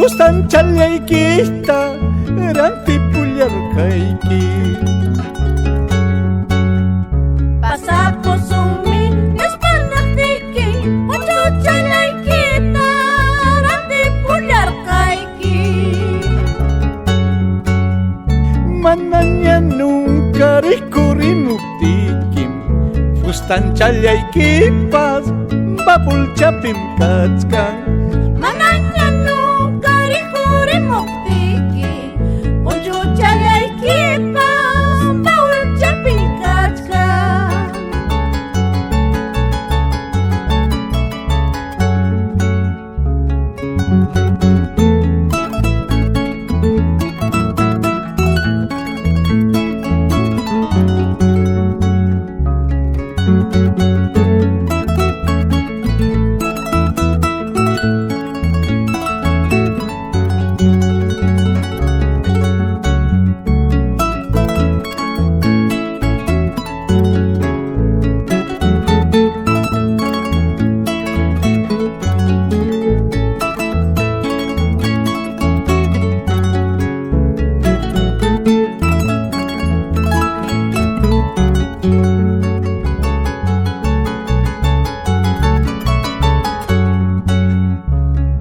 Pustan challaykita rantipullarqayki. Pasapusunmi nispanaqtiki Punchu challaykita rantipullarqayki. Manaña nunca rikurrimuptikim Pustan challaykipas babulchapim kachkan. Manaña nunca rikurrimuptiki Punchu challaykipaq babulchapim kachkan.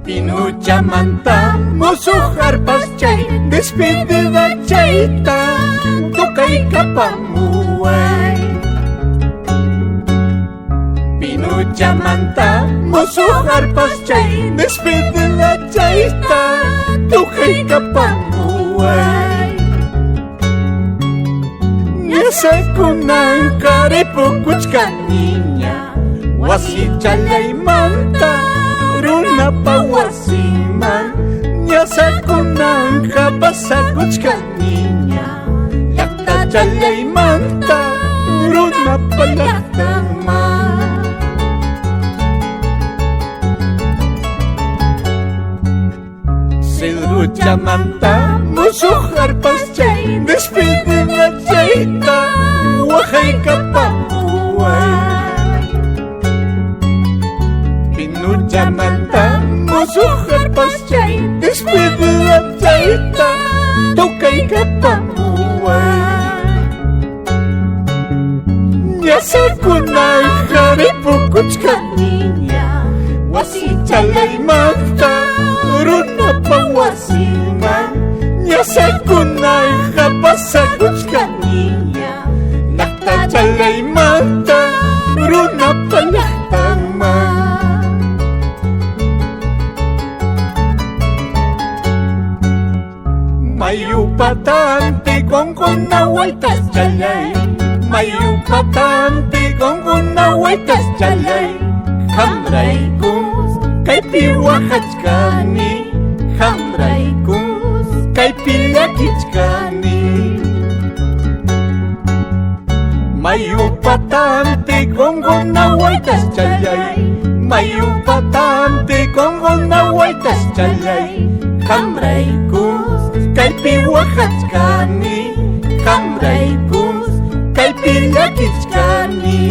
Pinuchamanta musuharpas chay despedida chayta tukaykapamuway. Pinuchamanta musuharpas chay despedida chayta tukaykapamuway. Ñasakunanqa ripukuchkaniña wasi challaymanta runapa wasiman. Ñasakunanqa pasakuchkaniña llaqta challaymanta runapa llaqtaman. Silruchamanta musuharpas chay despedida chayta waqaykapamuway. Pinuchamanta musuharpas chay despedida chayta tukaykapamuway. Ñasakunanqa ripukuchkaniña wasi challaymanta runapa wasiman. Ñasakunanqa pasakuchkaniña llaqta challaymanta runapa llaqtaman. Mayupatanti qonkuna waytas challay, mayupatanti qonkuna waytas challay. Hamraykus kaypi waqachkani, hamraykus kaypi llakichkani. Mayupatanti qonkuna waytas challay, mayupatanti qonkuna waytas challay. Hamraykus kaypi waqachkani, hamraykus kaypi llakichkani.